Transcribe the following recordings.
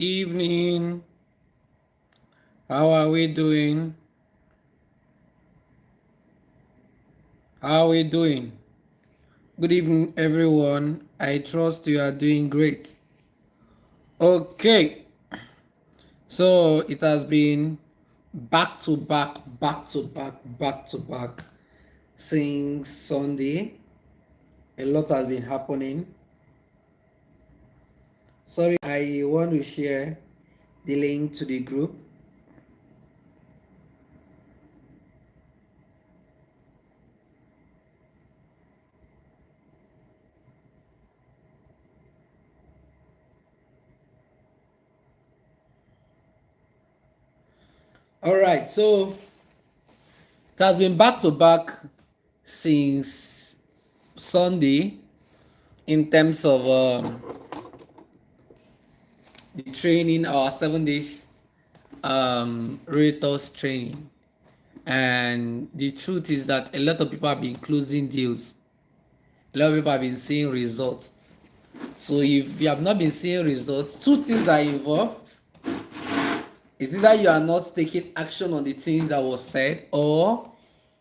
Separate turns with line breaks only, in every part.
Evening. How are we doing? How are we doing? Good evening, everyone. I trust you are doing great. Okay, so it has been back to back, back to back, back to back since Sunday. A lot has been happening. Sorry, I want to share the link to the group. All right, so it has been back to back since Sunday in terms of the training, our 7 days Reuters training. And the truth is that a lot of people have been closing deals. A lot of people have been seeing results. So if you have not been seeing results, two things are involved. It's either you are not taking action on the things that was said, or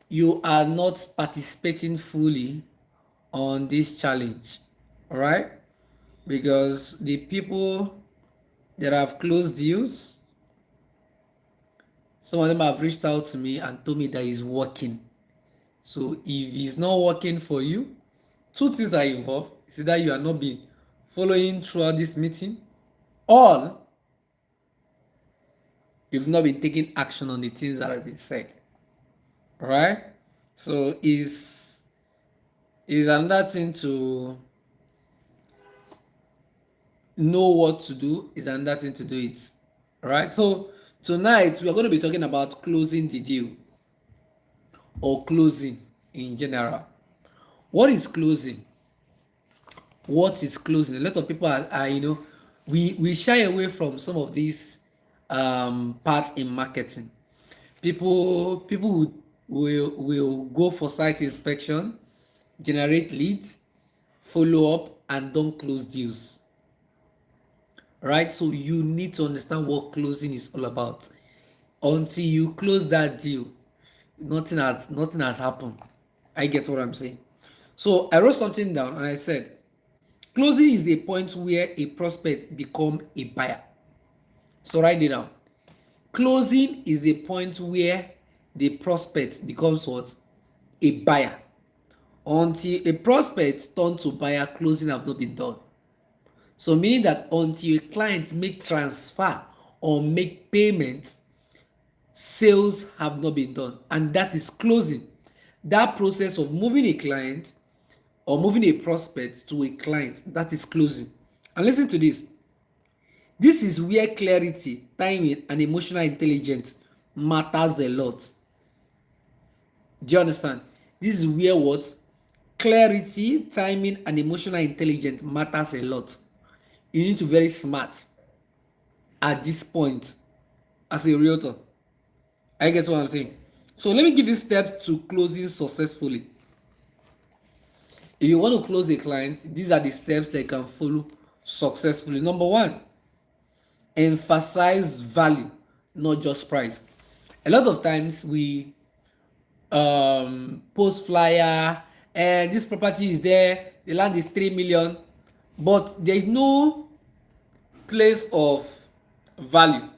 you are not participating fully on this challenge. All right? Because the people that have closed deals, some of them have reached out to me and told me that it's working. So if it's not working for you, two things are involved. It's either you are not been following throughout this meeting, or you've not been taking action on the things that have been said. All right? So is another thing to know what to do, is another thing to do it. All right? So tonight we are going to be talking about closing the deal, or closing in general. What is closing? What is closing? A lot of people are we shy away from some of these parts in marketing. People will go for site inspection, generate leads, follow up, and don't close deals. Right? So you need to understand what closing is all about. Until you close that deal, nothing has happened. I get what I'm saying. So I wrote something down and I said, closing is the point where a prospect become a buyer. So write it down. Closing is the point where the prospect becomes what? A buyer. Until a prospect turns to buyer, closing have not been done. So meaning that until a client make transfer or make payment, sales have not been done. And that is closing. That process of moving a client or moving a prospect to a client, that is closing. And listen to this. This is where clarity, timing, and emotional intelligence matters a lot. Do you understand? This is where what? Clarity, timing, and emotional intelligence matters a lot. You need to be very smart at this point as a realtor. I get what I'm saying. So let me give you steps to closing successfully. If you want to close a client, these are the steps that you can follow successfully. Number one, emphasize value, not just price. A lot of times we post flyer and this property is there, the land is 3 million, but there is no place of value.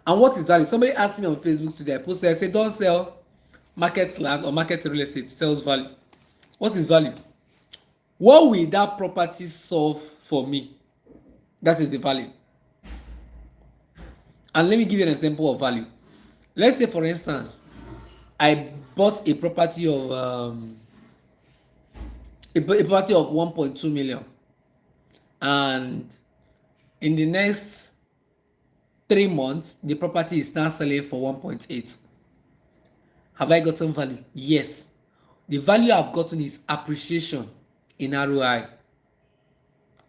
And what is value? Somebody asked me on Facebook today, I posted, I said, don't sell market land or market real estate, sells value. What is value? What will that property solve for me? That is the value. And let me give you an example of value. Let's say, for instance, I bought a property of a property of 1.2 million, and in the next 3 months, the property is now selling for 1.8. Have I gotten value? Yes. The value I've gotten is appreciation in ROI.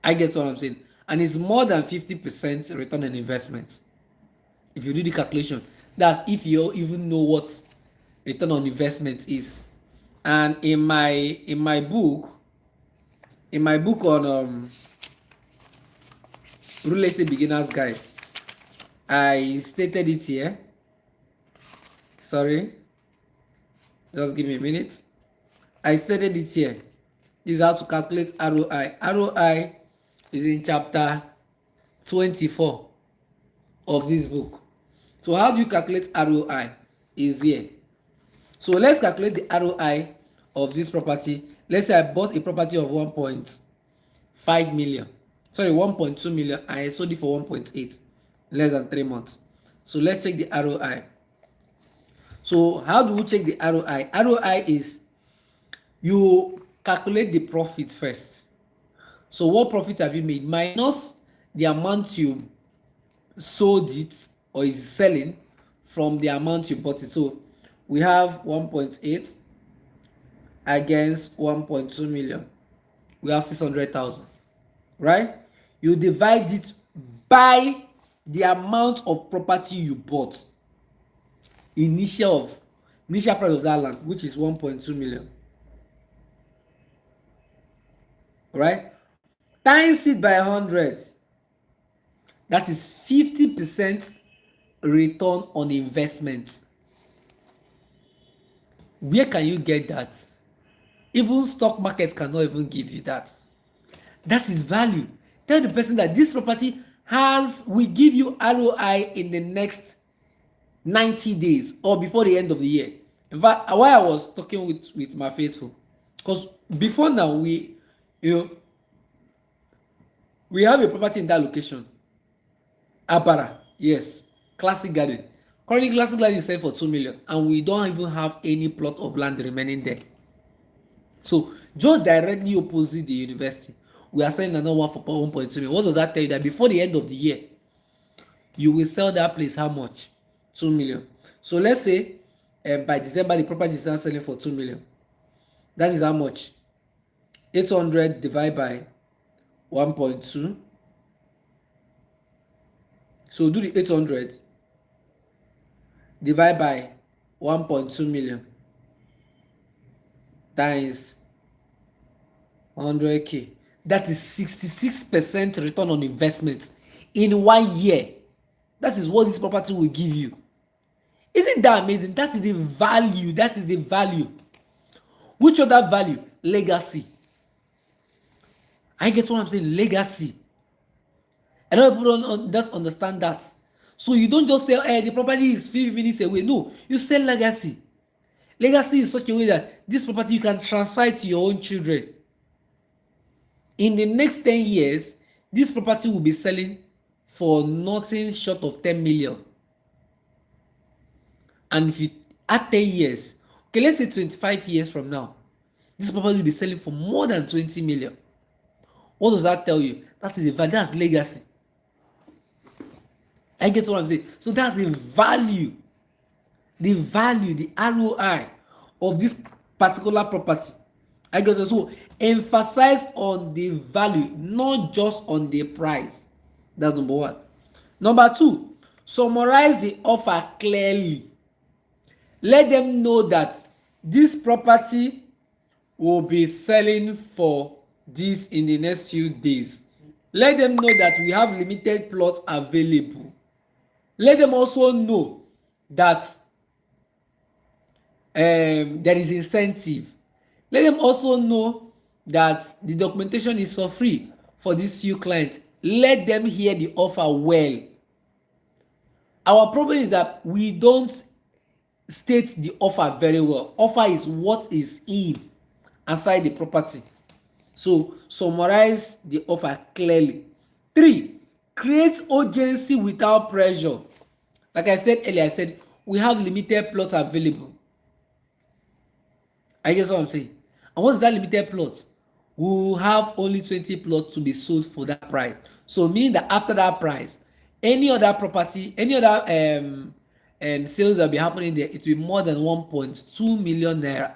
I get what I'm saying. And it's more than 50% return on investment. If you do the calculation, that's if you even know what return on investment is. And in my book on real estate beginner's guide. I stated it here. Sorry, just give me a minute. I stated it here. This is how to calculate ROI. ROI is in chapter 24 of this book. So how do you calculate ROI? Is here. So let's calculate the ROI of this property. Let's say I bought a property of 1.5 million. Sorry, 1.2 million. I sold it for 1.8, less than 3 months. So let's check the ROI. So how do we check the ROI? ROI is you calculate the profit first. So what profit have you made minus the amount you sold it or is selling from the amount you bought it. So we have 1.8 against 1.2 million. We have 600,000, right? You divide it by the amount of property you bought. Initial price of that land, which is 1.2 million. Right? Times it by 100. That is 50% return on investment. Where can you get that? Even stock market cannot even give you that. That is value. Tell the person that this property will give you ROI in the next 90 days or before the end of the year. In fact, while I was talking with my faithful, because before now we have a property in that location. Abara, yes, Classic Garden. Currently, Classic Garden is selling for 2 million, and we don't even have any plot of land remaining there. So, just directly opposite the university, we are selling another one for 1.2 million. What does that tell you? That before the end of the year, you will sell that place how much? 2 million. So, let's say by December, the property is selling for 2 million. That is how much? 800 divided by 1.2. So do the 800 divide by 1.2 million times 100k. That is 66% return on investment in 1 year. That is what this property will give you. Isn't that amazing? That is the value. That is the value. Which other value? Legacy. I get what I'm saying. Legacy. A lot of people don't understand that. So you don't just say, hey, the property is 5 minutes away. No, you sell legacy. Legacy is such a way that this property you can transfer it to your own children. In the next 10 years, this property will be selling for nothing short of 10 million. And if you add 10 years, okay, let's say 25 years from now, this property will be selling for more than 20 million. What does that tell you? That is the value. That's legacy. I get what I'm saying. So that's the value, the ROI of this particular property. I guess so. Emphasize on the value, not just on the price. That's number one. Number two, summarize the offer clearly. Let them know that this property will be selling for this in the next few days. Let them know that we have limited plots available. Let them also know that there is incentive. Let them also know that the documentation is for free for these few clients. Let them hear the offer well. Our problem is that we don't state the offer very well. Offer is what is in inside the property. So summarize the offer clearly. 3, create urgency without pressure. Like I said earlier, I said we have limited plots available. I guess what I'm saying. And what's that limited plot? We will have only 20 plots to be sold for that price. So meaning that after that price, any other property, any other sales that will be happening there, it will be more than 1.2 million naira.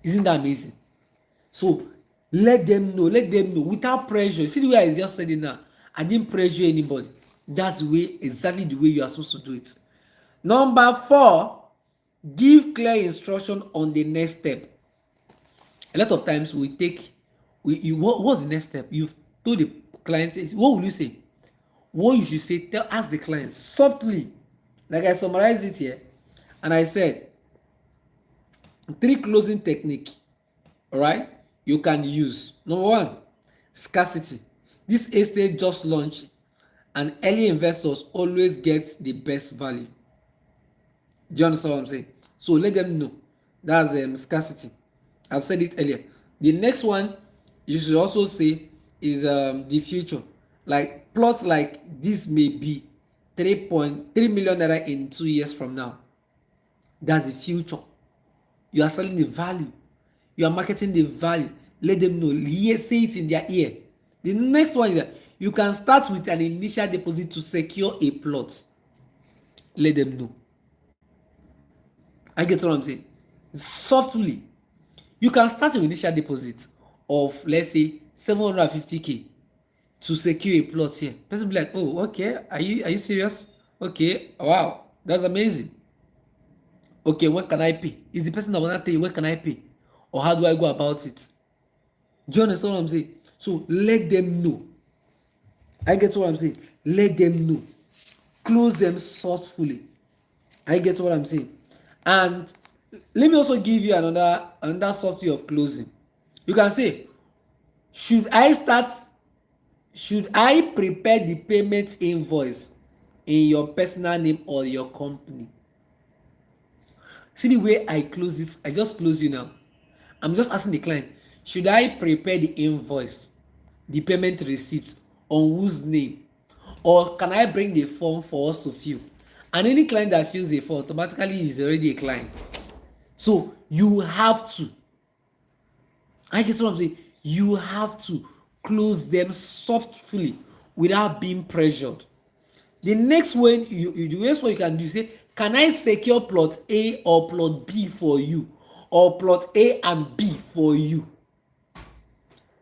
Isn't that amazing? So let them know without pressure. See the way I just said it now. I didn't pressure anybody. That's exactly the way you are supposed to do it. Number 4, give clear instruction on the next step. A lot of times what's the next step? You've told the client says, what will you say? What you should say, ask the client softly. Like I summarized it here, and I said 3 closing technique, all right, you can use. Number one, scarcity. This estate just launched, and early investors always get the best value. Do you understand what I'm saying? So let them know. That's scarcity. I've said it earlier. The next one you should also say is the future. Like plots like this may be 3.3 million naira in 2 years from now. That's the future. You are selling the value. You are marketing the value. Let them know. Say it in their ear. The next one is that you can start with an initial deposit to secure a plot. Let them know. I get what I'm saying. Softly, you can start with initial deposit of, let's say, 750k to secure a plot here. Person be like, oh, okay, are you serious? Okay, wow, that's amazing. Okay, when can I pay? Is the person that wanna tell you when can I pay, or how do I go about it? Do you understand what I'm saying? So let them know. I get what I'm saying. Let them know. Close them softly. I get what I'm saying. And let me also give you another software of closing. You can say, should I prepare the payment invoice in your personal name or your company? See the way I close this. I just close you now. I'm just asking the client, should I prepare the invoice, the payment receipt, on whose name, or can I bring the form for us to fill? And any client that fills the form automatically is already a client. So you have to, I guess what I'm saying, you have to close them softly without being pressured. The next one the next one you can do, say, can I secure plot A or plot B for you, or plot A and B for you?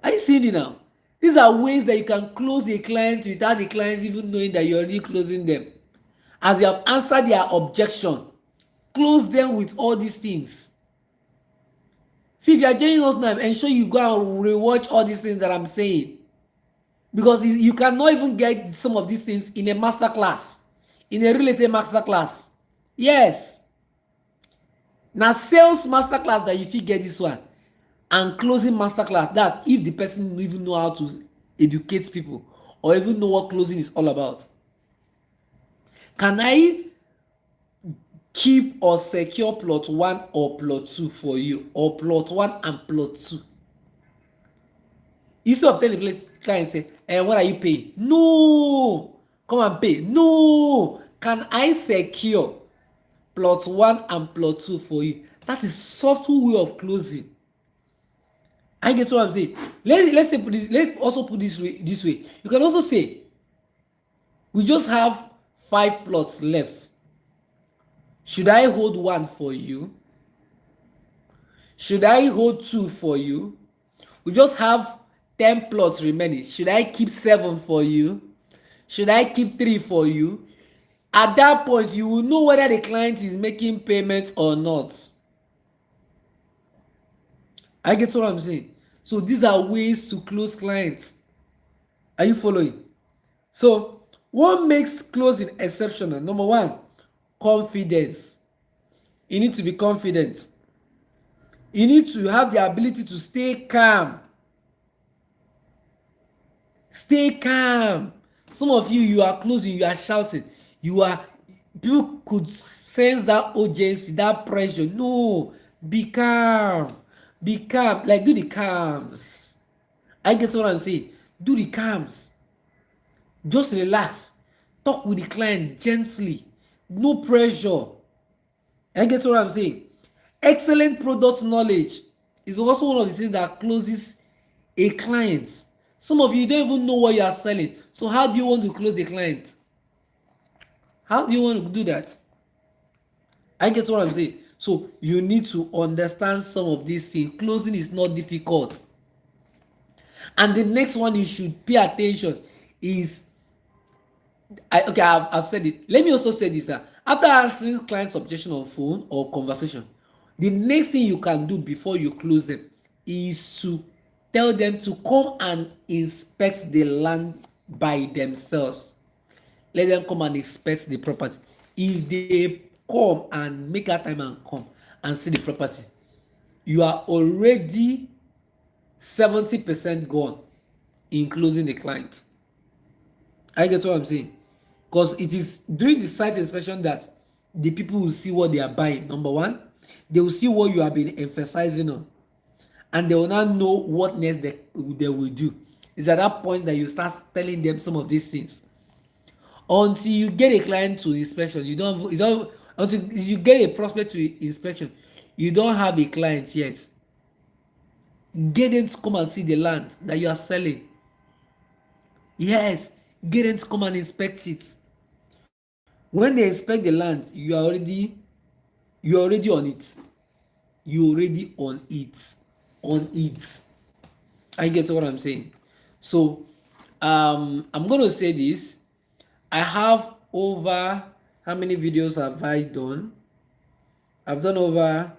Are you seeing it now? These are ways that you can close a client without the clients even knowing that you're already closing them. As you have answered their objection, close them with all these things. See, if you are joining us now, ensure you go and rewatch all these things that I'm saying, because you cannot even get some of these things in a master class, in a real estate master class. Yes, na sales master class that you fit get this one, and closing master class, that's if the person even know how to educate people or even know what closing is all about. Can I keep or secure plot 1 or plot 2 for you, or plot 1 and plot 2? Instead of telling the client, say, what are you paying? No, come and pay. No, can I secure plot 1 and plot 2 for you? That is subtle way of closing. I get what I'm saying. Let's say put this. Let's also put this way. You can also say, we just have 5 plots left. Should I hold 1 for you? Should I hold 2 for you? We just have 10 plots remaining. Should I keep 7 for you? Should I keep 3 for you? At that point, you will know whether the client is making payment or not. I get what I'm saying. So these are ways to close clients. Are you following? So what makes closing exceptional? Number 1, confidence. You need to be confident. You need to have the ability to stay calm. Stay calm. Some of you are closing, you are shouting. People could sense that urgency, that pressure. No, be calm. Be calm. Like, do the calms. I get what I'm saying. Do the calms. Just relax. Talk with the client gently. No pressure. I get what I'm saying. Excellent product knowledge is also one of the things that closes a client. Some of you don't even know what you are selling. So how do you want to close the client? How do you want to do that? I get what I'm saying. So you need to understand some of these things. Closing is not difficult. And the next one you should pay attention is, I've said it. Let me also say this. After answering client's objection on phone or conversation, the next thing you can do before you close them is to tell them to come and inspect the land by themselves. Let them come and inspect the property. If they come and make that time and come and see the property, you are already 70% gone in closing the client. I get what I'm saying, because it is during the site inspection that the people will see what they are buying. Number one, they will see what you have been emphasizing on, and they will not know what next they will do. It's at that point that you start telling them some of these things. Until you get a client to inspection, you don't until you get a prospect to inspection, you don't have a client yet. Get them to come and see the land that you are selling. Yes, get them to come and inspect it. When they inspect the land, you are already on it. You already on it. On it. I get what I'm saying. So I'm gonna say this. I have over, how many videos have I done? I've done over,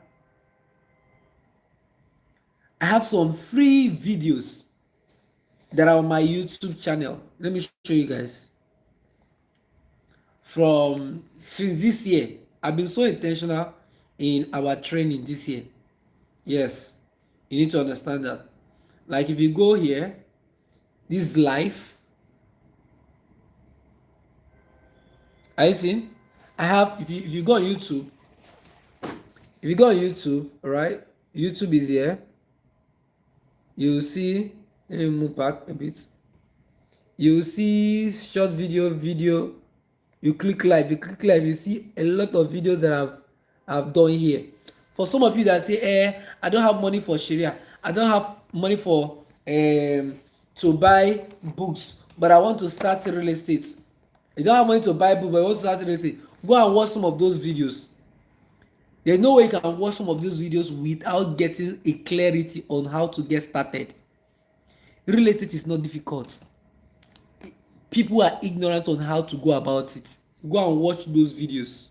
I have some free videos that are on my YouTube channel. Let me show you guys. From since this year, I've been so intentional in our training this year. Yes, you need to understand that. Like if you go here, this is live. Are you seeing? I have, if you go on YouTube, all right, YouTube is here. You see, let me move back a bit. You see short video. You click live, you see a lot of videos that I've done here. For some of you that say, I don't have money for Sharia, I don't have money for to buy books, but I want to start real estate. You don't have money to buy books, but you want to start real estate. Go and watch some of those videos. There's no way you can watch some of those videos without getting a clarity on how to get started. Real estate is not difficult. People are ignorant on how to go about it. Go and watch those videos.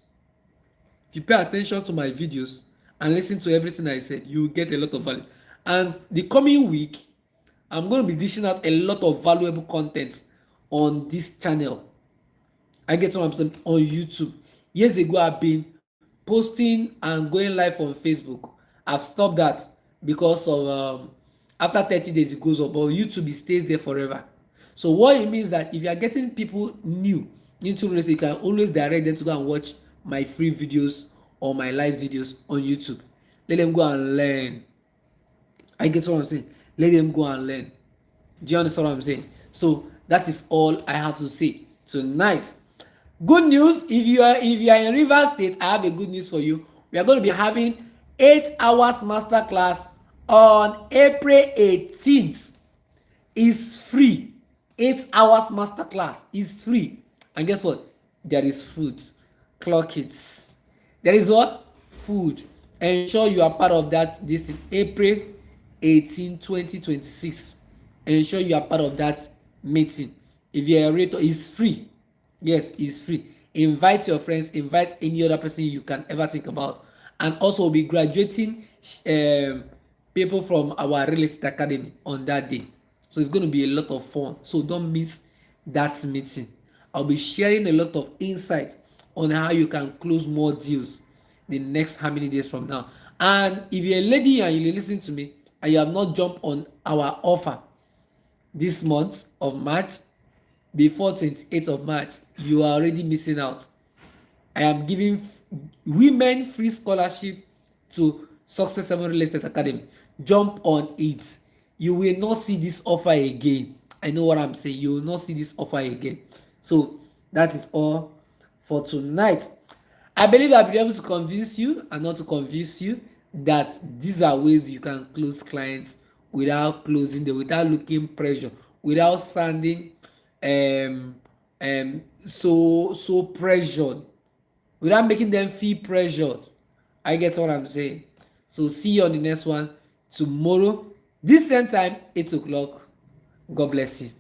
If you pay attention to my videos and listen to everything I said, you will get a lot of value. And the coming week, I'm going to be dishing out a lot of valuable content on this channel. I get what I'm saying, on YouTube. Years ago, I've been posting and going live on Facebook. I've stopped that because of after 30 days it goes up, but YouTube, it stays there forever. So what it means that if you are getting people new into real estate, you can always direct them to go and watch my free videos or my live videos on YouTube. Let them go and learn. I get what I'm saying. Let them go and learn. Do you understand what I'm saying? So that is all I have to say tonight. Good news, if you are in Rivers State, I have a good news for you. We are going to be having 8 hours masterclass on April 18th. It's free. 8 hours masterclass is free. And guess what? There is food. Clock it. There is what? Food. Ensure you are part of that this in April 18, 2026. Ensure you are part of that meeting. If you are a rater, it's free. Yes, it's free. Invite your friends, invite any other person you can ever think about. And also we'll be graduating people from our real estate academy on that day. So it's going to be a lot of fun. So don't miss that meeting. I'll be sharing a lot of insight on how you can close more deals the next how many days from now. And if you're a lady and you're listening to me and you have not jumped on our offer this month of March, before 28th of March, you are already missing out. I am giving women free scholarship to Success 7 Real Estate Academy. Jump on it. You will not see this offer again. I know what I'm saying. You will not see this offer again. So that is all for tonight. I believe I'll be able to convince you and not to confuse you that these are ways you can close clients without closing them, without looking pressure, without sounding so pressured, without making them feel pressured. I get what I'm saying. So see you on the next one tomorrow, this same time, 8 o'clock. God bless you.